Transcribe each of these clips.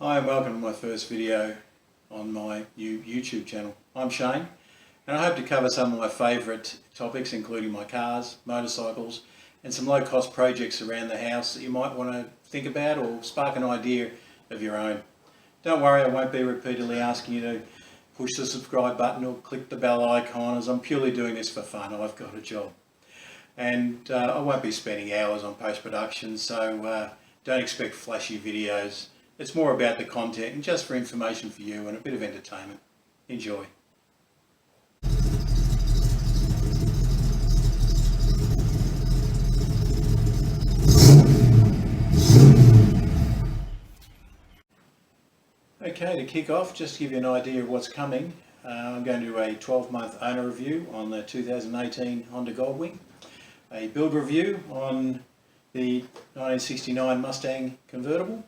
Hi and welcome to my first video on my new YouTube channel. I'm Shane and I hope to cover some of my favourite topics, including my cars, motorcycles and some low cost projects around the house that you might want to think about or spark an idea of your own. Don't worry, I won't be repeatedly asking you to push the subscribe button or click the bell icon, as I'm purely doing this for fun. I've got a job. And I won't be spending hours on post-production, so don't expect flashy videos. It's more about the content and just for information for you and a bit of entertainment. Enjoy. Okay, to kick off, just to give you an idea of what's coming, I'm going to do a 12-month owner review on the 2018 Honda Goldwing, a build review on the 1969 Mustang convertible,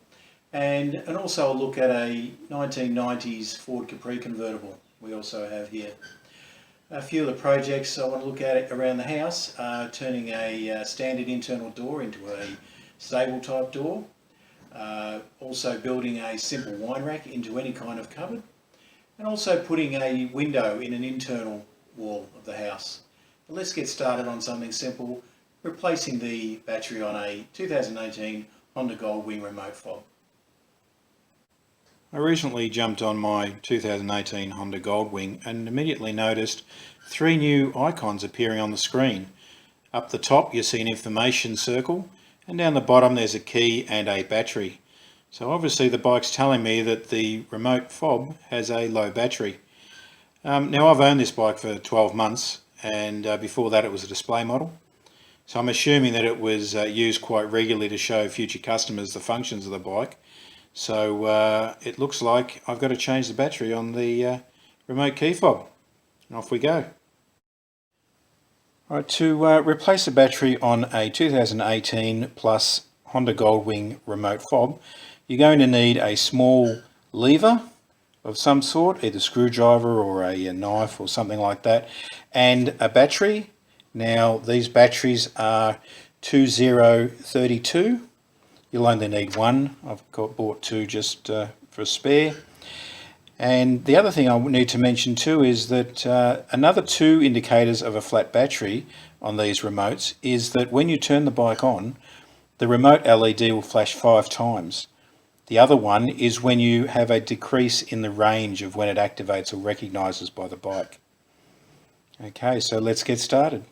and also a look at a 1990s Ford Capri convertible we also have here. A few of the projects I want to look at around the house are turning a standard internal door into a stable type door, also building a simple wine rack into any kind of cupboard, and also putting a window in an internal wall of the house. But let's get started on something simple, replacing the battery on a 2018 Honda Goldwing remote fob. I recently jumped on my 2018 Honda Goldwing and immediately noticed three new icons appearing on the screen. Up the top you see an information circle, and down the bottom there's a key and a battery. So obviously the bike's telling me that the remote fob has a low battery. Now I've owned this bike for 12 months and before that it was a display model. So I'm assuming that it was used quite regularly to show future customers the functions of the bike. So it looks like I've got to change the battery on the remote key fob. And off we go. Alright, to replace the battery on a 2018 plus Honda Goldwing remote fob, you're going to need a small lever of some sort, either screwdriver or a knife or something like that, and a battery. Now these batteries are 2032. You'll only need one. I've bought two just for a spare. And the other thing I need to mention too is that another two indicators of a flat battery on these remotes is that when you turn the bike on, the remote LED will flash 5 times. The other one is when you have a decrease in the range of when it activates or recognises by the bike. Okay, so let's get started.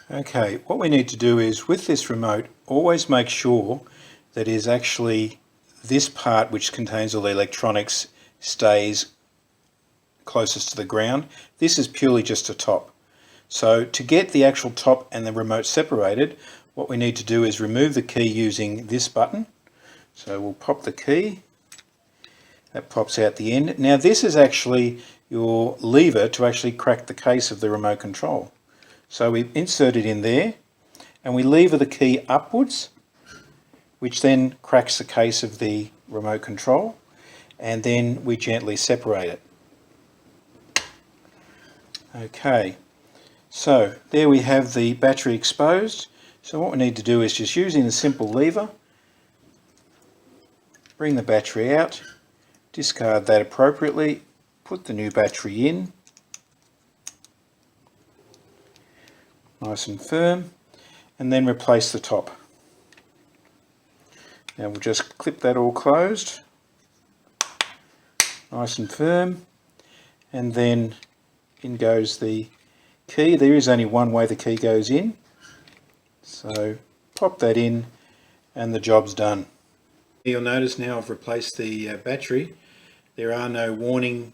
Okay, what we need to do is, with this remote, always make sure that is actually this part which contains all the electronics stays closest to the ground. This is purely just a top. So to get the actual top and the remote separated, what we need to do is remove the key using this button. So we'll pop the key. That pops out the end. Now this is actually your lever to actually crack the case of the remote control. So we insert it in there and we lever the key upwards, which then cracks the case of the remote control, and then we gently separate it. Okay, so there we have the battery exposed. So what we need to do is, just using the simple lever, bring the battery out, discard that appropriately, put the new battery in, nice and firm, and then replace the top. Now we'll just clip that all closed, nice and firm, and then in goes the key. There is only one way the key goes in, so pop that in and the job's done. You'll notice now I've replaced the battery. There are no warning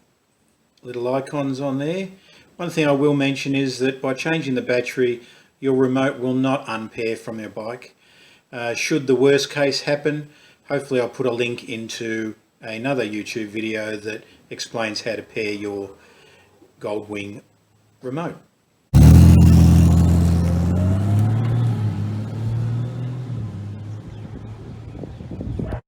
little icons on there. One thing I will mention is that by changing the battery, your remote will not unpair from your bike. Should the worst case happen, hopefully I'll put a link into another YouTube video that explains how to pair your Goldwing remote.